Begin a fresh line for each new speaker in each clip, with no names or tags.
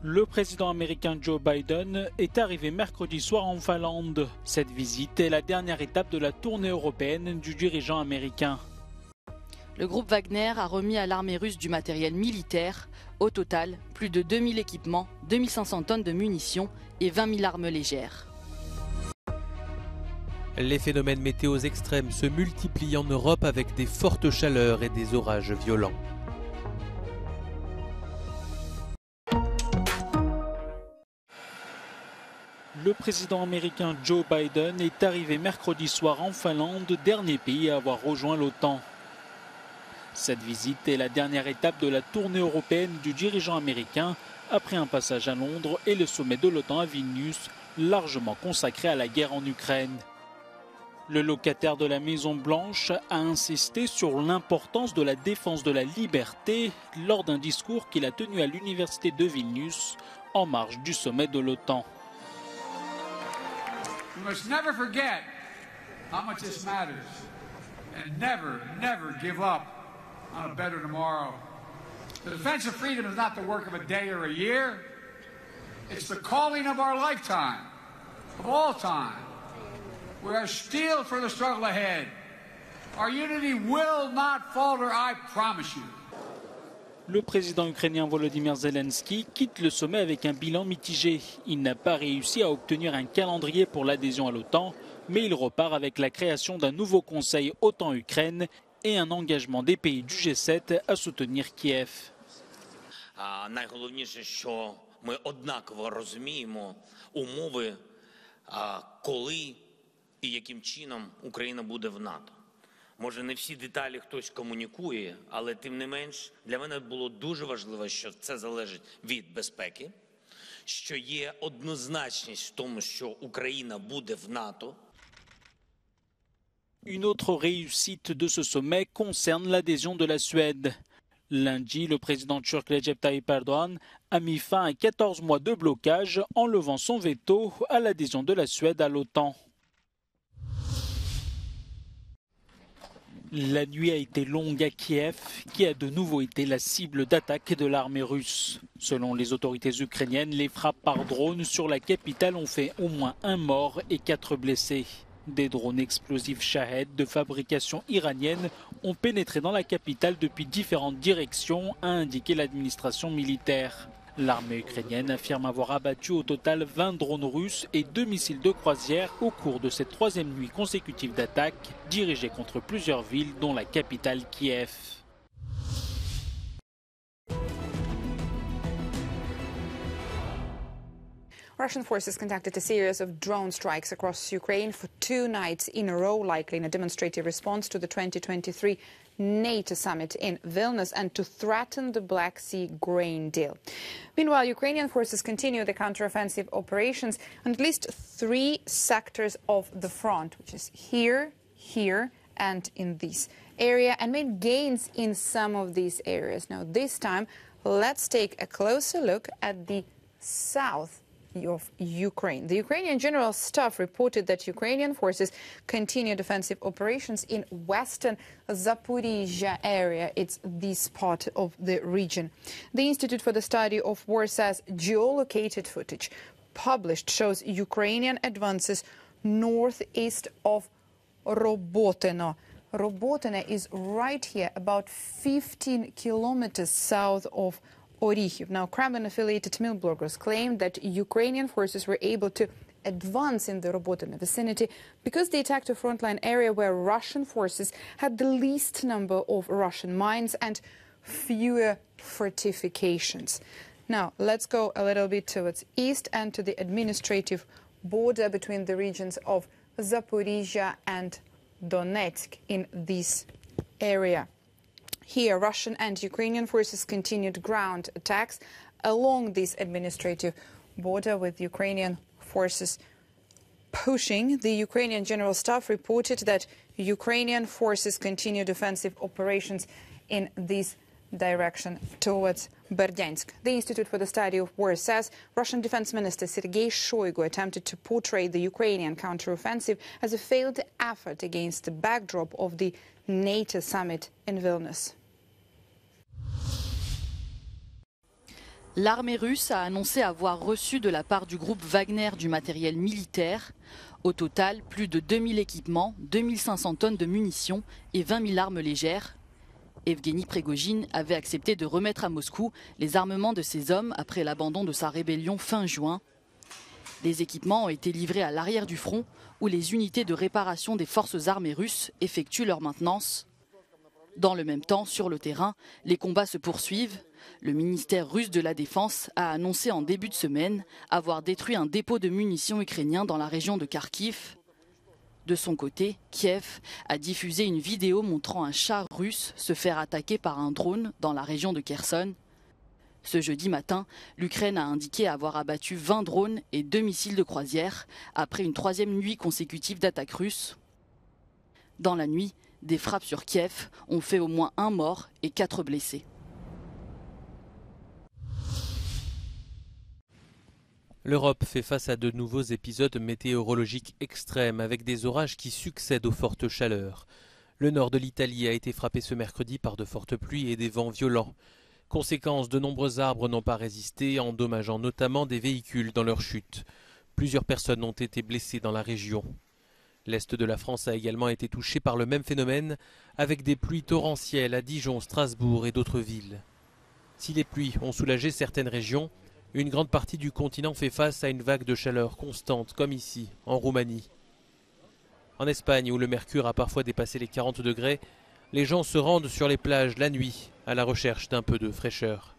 Le président américain Joe Biden est arrivé mercredi soir en Finlande. Cette visite est la dernière étape de la tournée européenne du dirigeant américain.
Le groupe Wagner a remis à l'armée russe du matériel militaire. Au total, plus de 2000 équipements, 2500 tonnes de munitions et 20 000 armes légères.
Les phénomènes météo extrêmes se multiplient en Europe avec des fortes chaleurs et des orages violents.
Le président américain Joe Biden est arrivé mercredi soir en Finlande, dernier pays à avoir rejoint l'OTAN. Cette visite est la dernière étape de la tournée européenne du dirigeant américain après un passage à Londres et le sommet de l'OTAN à Vilnius, largement consacré à la guerre en Ukraine. Le locataire de la Maison-Blanche a insisté sur l'importance de la défense de la liberté lors d'un discours qu'il a tenu à l'université de Vilnius en marge du sommet de l'OTAN.
We must never forget how much this matters and never, never give up on a better tomorrow. The defense of freedom is not the work of a day or a year. It's the calling of our lifetime, of all time. We are steeled for the struggle ahead. Our unity will not falter, I promise you.
Le président ukrainien Volodymyr Zelensky quitte le sommet avec un bilan mitigé. Il n'a pas réussi à obtenir un calendrier pour l'adhésion à l'OTAN, mais il repart avec la création d'un nouveau conseil OTAN-Ukraine et un engagement des pays du G7 à soutenir Kiev.
Найголовніше, що ми однаково розуміємо умови, коли і яким чином Україна буде в НАТО. Може, не всі деталі хтось комунікує, але тим не менш для мене було дуже важливо, що це залежить від безпеки, що є однозначність в тому, що Україна буде в НАТО.
Une autre réussite de ce sommet concerne l'adhésion de la Suède. Lundi, le président turc Recep Tayyip Erdogan a mis fin à 14 mois de blocage en levant son veto à l'adhésion de la Suède à l'OTAN. La nuit a été longue à Kiev, qui a de nouveau été la cible d'attaques de l'armée russe. Selon les autorités ukrainiennes, les frappes par drone sur la capitale ont fait au moins 1 mort et 4 blessés. Des drones explosifs Shahed de fabrication iranienne ont pénétré dans la capitale depuis différentes directions, a indiqué l'administration militaire. L'armée ukrainienne affirme avoir abattu au total 20 drones russes et 2 missiles de croisière au cours de cette 3e nuit consécutive d'attaques dirigées contre plusieurs villes, dont la capitale Kiev.
Russian forces conducted a series of drone strikes across Ukraine for 2 nights in a row, likely in a demonstrative response to the 2023 NATO summit in Vilnius and to threaten the Black Sea grain deal. Meanwhile, Ukrainian forces continue the counteroffensive operations on at least 3 sectors of the front, which is here, and in this area, and made gains in some of these areas. Now, this time, let's take a closer look at the south of Ukraine. The Ukrainian General Staff reported that Ukrainian forces continued offensive operations in western Zaporizhzhia area. It's this part of the region. The Institute for the Study of War says geolocated footage published shows Ukrainian advances northeast of Robotyno. Robotyno is right here, about 15 kilometers south of Orikhiv. Now, Kremlin-affiliated mill bloggers claimed that Ukrainian forces were able to advance in the Robotyno vicinity because they attacked a frontline area where Russian forces had the least number of Russian mines and fewer fortifications. Now, let's go a little bit towards east and to the administrative border between the regions of Zaporizhzhia and Donetsk in this area. Here, Russian and Ukrainian forces continued ground attacks along this administrative border, with Ukrainian forces pushing. The Ukrainian General Staff reported that Ukrainian forces continued offensive operations in this direction towards Berdyansk. The Institute for the Study of War says Russian Defense Minister Sergei Shoigu attempted to portray the Ukrainian counteroffensive as a failed effort against the backdrop of the NATO summit in Vilnius.
L'armée russe a annoncé avoir reçu de la part du groupe Wagner du matériel militaire. Au total, plus de 2000 équipements, 2500 tonnes de munitions et 20 000 armes légères. Evgeny Prigojine avait accepté de remettre à Moscou les armements de ses hommes après l'abandon de sa rébellion fin juin. Les équipements ont été livrés à l'arrière du front, où les unités de réparation des forces armées russes effectuent leur maintenance. Dans le même temps, sur le terrain, les combats se poursuivent. Le ministère russe de la Défense a annoncé en début de semaine avoir détruit un dépôt de munitions ukrainien dans la région de Kharkiv. De son côté, Kiev a diffusé une vidéo montrant un char russe se faire attaquer par un drone dans la région de Kherson. Ce jeudi matin, l'Ukraine a indiqué avoir abattu 20 drones et 2 missiles de croisière après une troisième nuit consécutive d'attaques russes. Dans la nuit, des frappes sur Kiev ont fait au moins 1 mort et 4 blessés.
L'Europe fait face à de nouveaux épisodes météorologiques extrêmes avec des orages qui succèdent aux fortes chaleurs. Le nord de l'Italie a été frappé ce mercredi par de fortes pluies et des vents violents. Conséquence, de nombreux arbres n'ont pas résisté, endommageant notamment des véhicules dans leur chute. Plusieurs personnes ont été blessées dans la région. L'est de la France a également été touché par le même phénomène, avec des pluies torrentielles à Dijon, Strasbourg et d'autres villes. Si les pluies ont soulagé certaines régions, une grande partie du continent fait face à une vague de chaleur constante, comme ici, en Roumanie. En Espagne, où le mercure a parfois dépassé les 40 degrés, les gens se rendent sur les plages la nuit, à la recherche d'un peu de fraîcheur.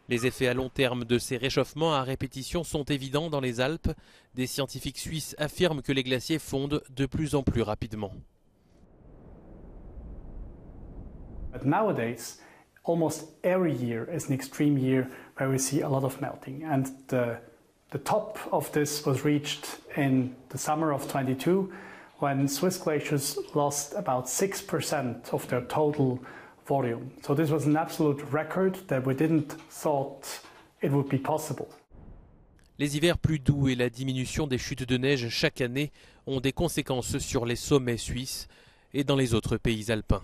Les effets à long terme de ces réchauffements à répétition sont évidents dans les Alpes. Des scientifiques suisses affirment que les glaciers fondent de plus en plus rapidement.
But nowadays, almost every year is an extreme year where we see a lot of melting. And the top of this was reached in the summer of 22, when Swiss glaciers lost about 6% of their total volume. So this was an absolute record that we didn't thought it would be possible.
Les hivers plus doux et la diminution des chutes de neige chaque année ont des conséquences sur les sommets suisses et dans les autres pays alpins.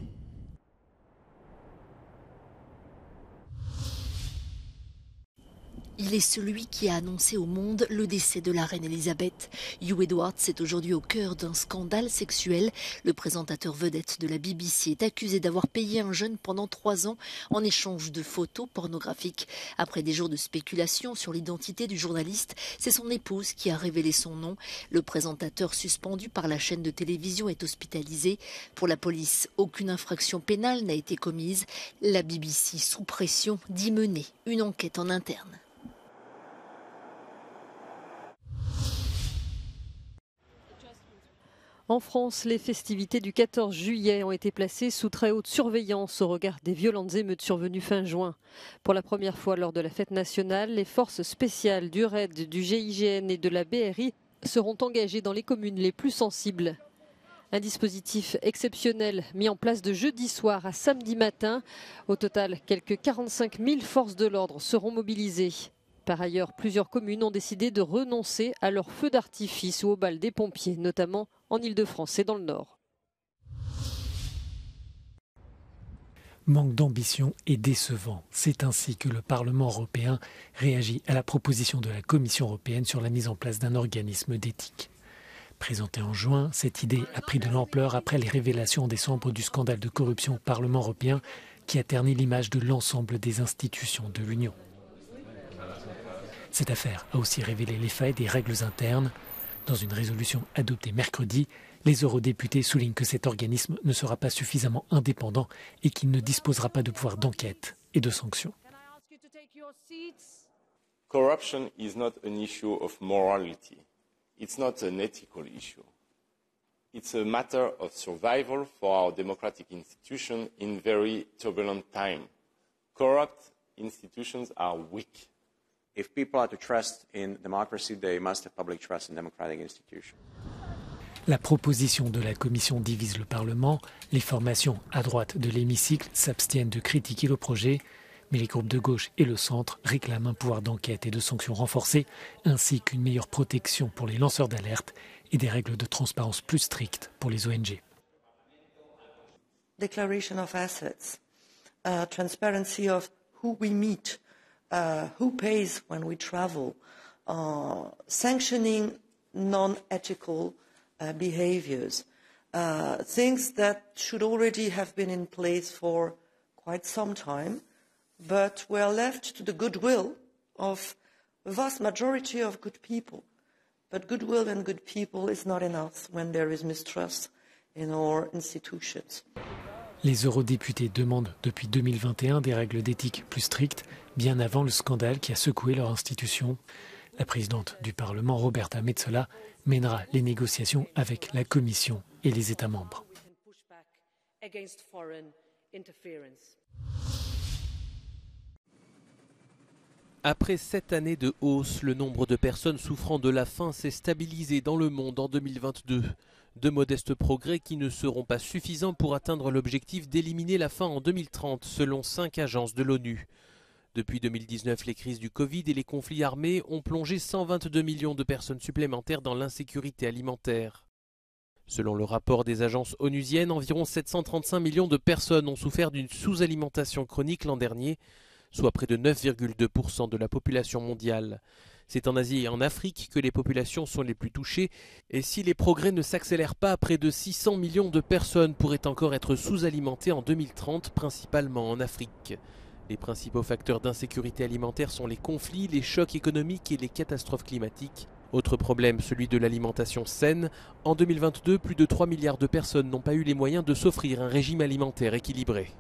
Il est celui qui a annoncé au monde le décès de la reine Elisabeth. Hugh Edwards est aujourd'hui au cœur d'un scandale sexuel. Le présentateur vedette de la BBC est accusé d'avoir payé un jeune pendant 3 ans en échange de photos pornographiques. Après des jours de spéculation sur l'identité du journaliste, c'est son épouse qui a révélé son nom. Le présentateur suspendu par la chaîne de télévision est hospitalisé. Pour la police, aucune infraction pénale n'a été commise. La BBC, sous pression, dit mener une enquête en interne.
En France, les festivités du 14 juillet ont été placées sous très haute surveillance au regard des violentes émeutes survenues fin juin. Pour la première fois lors de la fête nationale, les forces spéciales du RAID, du GIGN et de la BRI seront engagées dans les communes les plus sensibles. Un dispositif exceptionnel mis en place de jeudi soir à samedi matin. Au total, quelques 45 000 forces de l'ordre seront mobilisées. Par ailleurs, plusieurs communes ont décidé de renoncer à leurs feux d'artifice ou aux balles des pompiers, notamment en Île-de-France et dans le Nord.
Manque d'ambition et décevant. C'est ainsi que le Parlement européen réagit à la proposition de la Commission européenne sur la mise en place d'un organisme d'éthique. Présentée en juin, cette idée a pris de l'ampleur après les révélations en décembre du scandale de corruption au Parlement européen qui a terni l'image de l'ensemble des institutions de l'Union. Cette affaire a aussi révélé les failles des règles internes. Dans une résolution adoptée mercredi, les eurodéputés soulignent que cet organisme ne sera pas suffisamment indépendant et qu'il ne disposera pas de pouvoir d'enquête et de sanctions.
Corruption is not an issue of morality. It's not an ethical issue. It's a matter of survival for our democratic institutions in very turbulent times. Corrupt institutions are weak.
If people are to trust in democracy, they must have public trust in democratic institutions.
La proposition de la Commission divise le Parlement. Les formations à droite de l'hémicycle s'abstiennent de critiquer le projet, mais les groupes de gauche et le centre réclament un pouvoir d'enquête et de sanctions renforcé, ainsi qu'une meilleure protection pour les lanceurs d'alerte et des règles de transparence plus strictes pour les ONG.
Declaration of assets, transparency of who we meet, who pays when we travel, sanctioning non-ethical behaviors, things that should already have been in place for quite some time, but were left to the goodwill of a vast majority of good people. But goodwill and good people is not enough when there is mistrust in our institutions.
Les eurodéputés demandent depuis 2021 des règles d'éthique plus strictes, bien avant le scandale qui a secoué leur institution. La présidente du Parlement, Roberta Metsola, mènera les négociations avec la Commission et les États membres.
Après 7 années de hausse, le nombre de personnes souffrant de la faim s'est stabilisé dans le monde en 2022. De modestes progrès qui ne seront pas suffisants pour atteindre l'objectif d'éliminer la faim en 2030, selon 5 agences de l'ONU. Depuis 2019, les crises du Covid et les conflits armés ont plongé 122 millions de personnes supplémentaires dans l'insécurité alimentaire. Selon le rapport des agences onusiennes, environ 735 millions de personnes ont souffert d'une sous-alimentation chronique l'an dernier, soit près de 9,2% de la population mondiale. C'est en Asie et en Afrique que les populations sont les plus touchées, et si les progrès ne s'accélèrent pas, près de 600 millions de personnes pourraient encore être sous-alimentées en 2030, principalement en Afrique. Les principaux facteurs d'insécurité alimentaire sont les conflits, les chocs économiques et les catastrophes climatiques. Autre problème, celui de l'alimentation saine. En 2022, plus de 3 milliards de personnes n'ont pas eu les moyens de s'offrir un régime alimentaire équilibré.